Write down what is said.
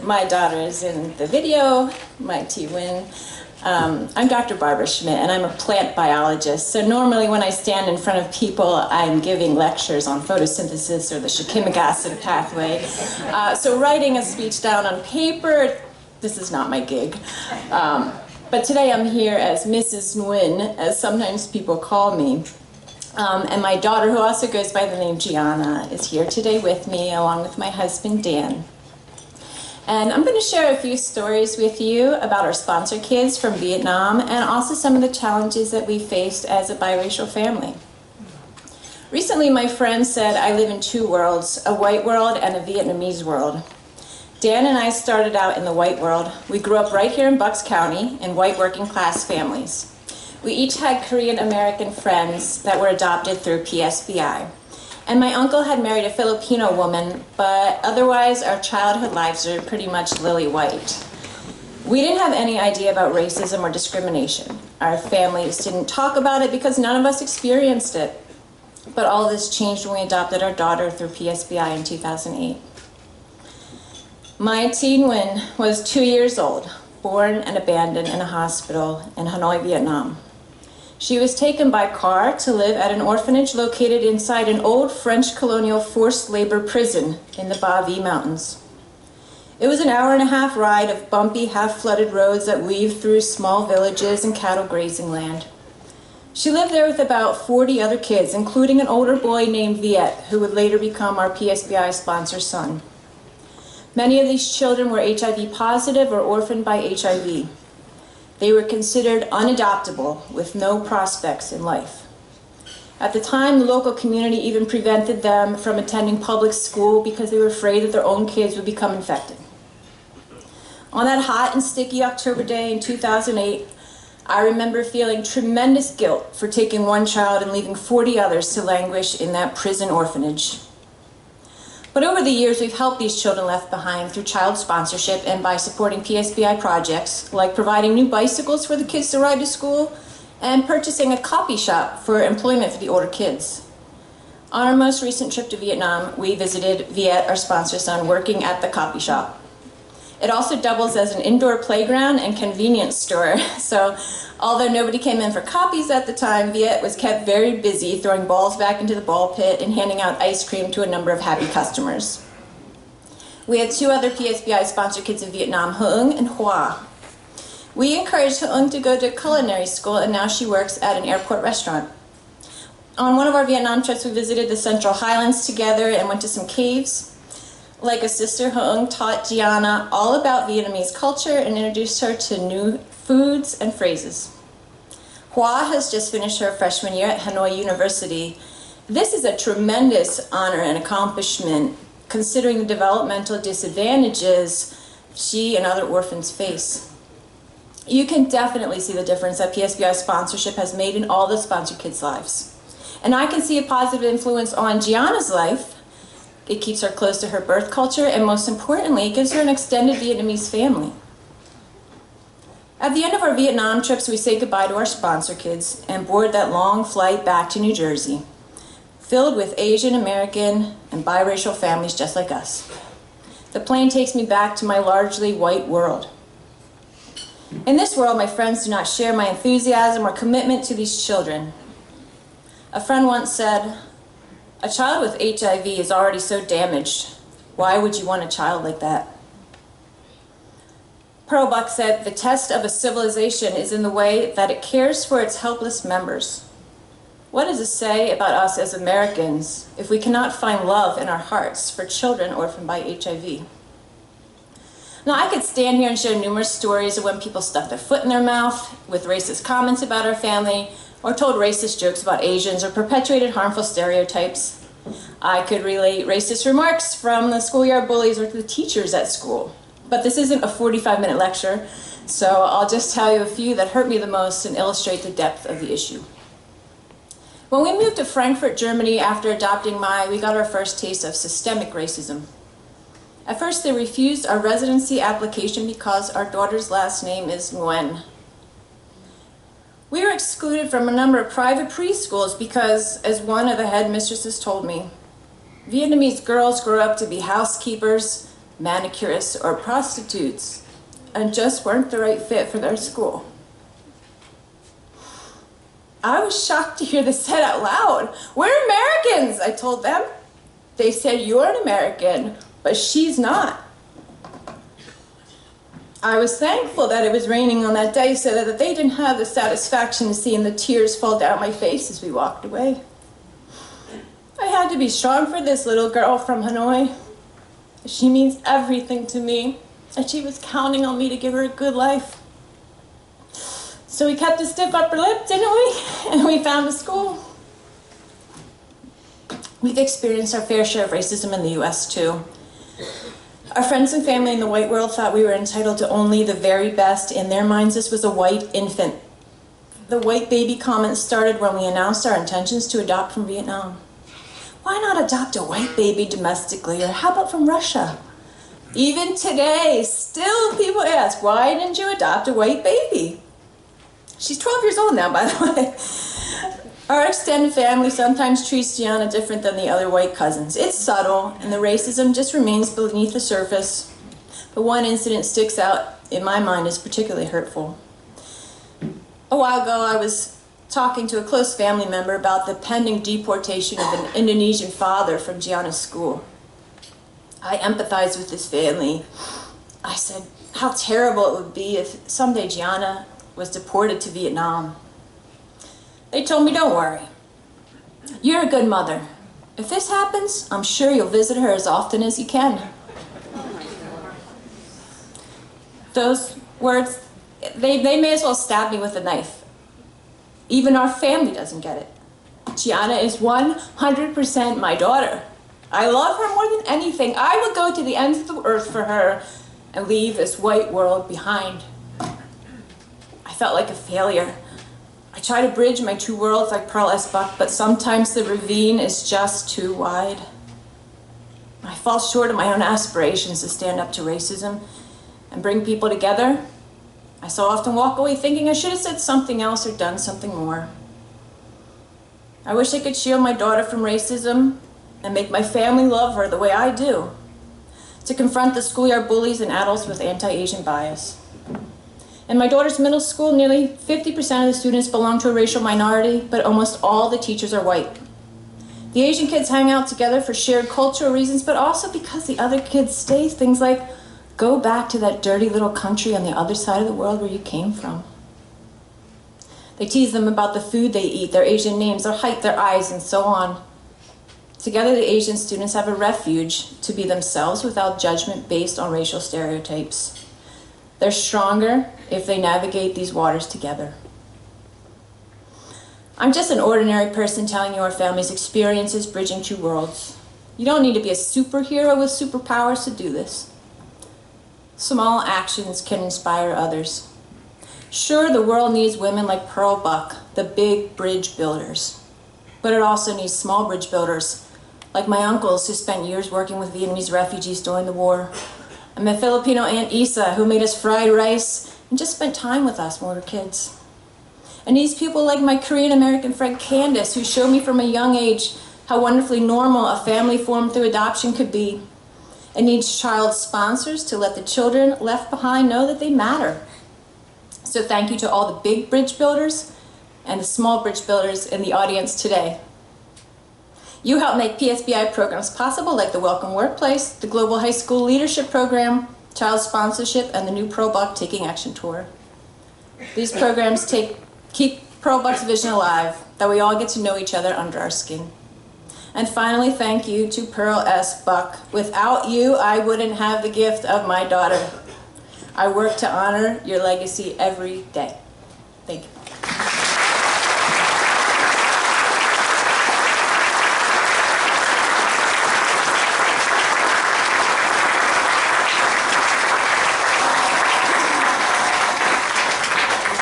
my daughter is in the video, my Thi Nguyen. I'm Dr. Barbara Schmidt, and I'm a plant biologist. So normally when I stand in front of people, I'm giving lectures on photosynthesis or the shikimic acid pathway. So writing a speech down on paper, this is not my gig. But today I'm here as Mrs. Nguyen, as sometimes people call me. And my daughter, who also goes by the name Gianna, is here today with me, along with my husband, Dan. And I'm going to share a few stories with you about our sponsor kids from Vietnam and also some of the challenges that we faced as a biracial family. Recently, my friend said I live in two worlds, a white world and a Vietnamese world. Dan and I started out in the white world. We grew up right here in Bucks County in white working class families. We each had Korean American friends that were adopted through PSBI. And my uncle had married a Filipino woman, but otherwise our childhood lives are pretty much lily white. We didn't have any idea about racism or discrimination. Our families didn't talk about it because none of us experienced it. But all of this changed when we adopted our daughter through PSBI in 2008. My Thi Nguyen was 2 years old, born and abandoned in a hospital in Hanoi, Vietnam. She was taken by car to live at an orphanage located inside an old French colonial forced labor prison in the Ba Vi Mountains. It was an hour-and-a-half ride of bumpy, half-flooded roads that weaved through small villages and cattle grazing land. She lived there with about 40 other kids, including an older boy named Viet, who would later become our PSBI sponsor son. Many of these children were HIV positive or orphaned by HIV. They were considered unadoptable with no prospects in life. At the time, the local community even prevented them from attending public school because they were afraid that their own kids would become infected. On that hot and sticky October day in 2008, I remember feeling tremendous guilt for taking one child and leaving 40 others to languish in that prison orphanage. But over the years, we've helped these children left behind through child sponsorship and by supporting PSBI projects, like providing new bicycles for the kids to ride to school and purchasing a copy shop for employment for the older kids. On our most recent trip to Vietnam, we visited Viet, our sponsor son, working at the copy shop. It also doubles as an indoor playground and convenience store. So although nobody came in for copies at the time, Viet was kept very busy throwing balls back into the ball pit and handing out ice cream to a number of happy customers. We had two other PSBI sponsor kids in Vietnam, Hoong and Hoa. We encouraged Hoong to go to culinary school, and now she works at an airport restaurant. On one of our Vietnam trips, we visited the Central Highlands together and went to some caves. Like a sister, Hoong taught Gianna all about Vietnamese culture and introduced her to new foods and phrases. Hoa has just finished her freshman year at Hanoi University. This is a tremendous honor and accomplishment considering the developmental disadvantages she and other orphans face. You can definitely see the difference that PSBI sponsorship has made in all the sponsor kids' lives. And I can see a positive influence on Gianna's life. It keeps her close to her birth culture, and most importantly, it gives her an extended Vietnamese family. At the end of our Vietnam trips, we say goodbye to our sponsor kids and board that long flight back to New Jersey, filled with Asian American and biracial families just like us. The plane takes me back to my largely white world. In this world, my friends do not share my enthusiasm or commitment to these children. A friend once said, "A child with HIV is already so damaged. Why would you want a child like that?" Pearl Buck said, "The test of a civilization is in the way that it cares for its helpless members." What does it say about us as Americans if we cannot find love in our hearts for children orphaned by HIV? Now, I could stand here and share numerous stories of when people stuck their foot in their mouth with racist comments about our family, or told racist jokes about Asians, or perpetuated harmful stereotypes. I could relate racist remarks from the schoolyard bullies or the teachers at school. But this isn't a 45-minute lecture, so I'll just tell you a few that hurt me the most and illustrate the depth of the issue. When we moved to Frankfurt, Germany after adopting Mai, we got our first taste of systemic racism. At first, they refused our residency application because our daughter's last name is Nguyen. We were excluded from a number of private preschools because, as one of the headmistresses told me, Vietnamese girls grow up to be housekeepers, manicurists, or prostitutes, and just weren't the right fit for their school. I was shocked to hear this said out loud. "We're Americans," I told them. They said, "You're an American, but she's not." I was thankful that it was raining on that day so that they didn't have the satisfaction of seeing the tears fall down my face as we walked away. I had to be strong for this little girl from Hanoi. She means everything to me, and she was counting on me to give her a good life. So we kept a stiff upper lip, didn't we? And we found a school. We've experienced our fair share of racism in the US too. Our friends and family in the white world thought we were entitled to only the very best. In their minds, this was a white infant. The white baby comment started when we announced our intentions to adopt from Vietnam. Why not adopt a white baby domestically, or how about from Russia? Even today, still people ask, why didn't you adopt a white baby? She's 12 years old now, by the way. Our extended family sometimes treats Gianna different than the other white cousins. It's subtle, and the racism just remains beneath the surface. But one incident sticks out in my mind as particularly hurtful. A while ago, I was talking to a close family member about the pending deportation of an Indonesian father from Gianna's school. I empathized with this family. I said how terrible it would be if someday Gianna was deported to Vietnam. They told me, "Don't worry. You're a good mother. If this happens, I'm sure you'll visit her as often as you can." Those words, they may as well stab me with a knife. Even our family doesn't get it. Gianna is 100% my daughter. I love her more than anything. I would go to the ends of the earth for her and leave this white world behind. I felt like a failure. I try to bridge my two worlds like Pearl S. Buck, but sometimes the ravine is just too wide. I fall short of my own aspirations to stand up to racism and bring people together. I so often walk away thinking I should have said something else or done something more. I wish I could shield my daughter from racism and make my family love her the way I do, to confront the schoolyard bullies and adults with anti-Asian bias. In my daughter's middle school, nearly 50% of the students belong to a racial minority, but almost all the teachers are white. The Asian kids hang out together for shared cultural reasons, but also because the other kids say things like, "Go back to that dirty little country on the other side of the world where you came from." They tease them about the food they eat, their Asian names, their height, their eyes, and so on. Together, the Asian students have a refuge to be themselves without judgment based on racial stereotypes. They're stronger if they navigate these waters together. I'm just an ordinary person telling you our family's experiences bridging two worlds. You don't need to be a superhero with superpowers to do this. Small actions can inspire others. Sure, the world needs women like Pearl Buck, the big bridge builders. But it also needs small bridge builders, like my uncles who spent years working with Vietnamese refugees during the war. And my Filipino Aunt Isa, who made us fried rice and just spent time with us when we were kids. And these people like my Korean American friend Candace, who showed me from a young age how wonderfully normal a family formed through adoption could be. It needs child sponsors to let the children left behind know that they matter. So thank you to all the big bridge builders and the small bridge builders in the audience today. You help make PSBI programs possible, like the Welcome Workplace, the Global High School Leadership Program, Child Sponsorship, and the new Pearl Buck Taking Action Tour. These programs keep Pearl Buck's vision alive, that we all get to know each other under our skin. And finally, thank you to Pearl S. Buck. Without you, I wouldn't have the gift of my daughter. I work to honor your legacy every day. Thank you.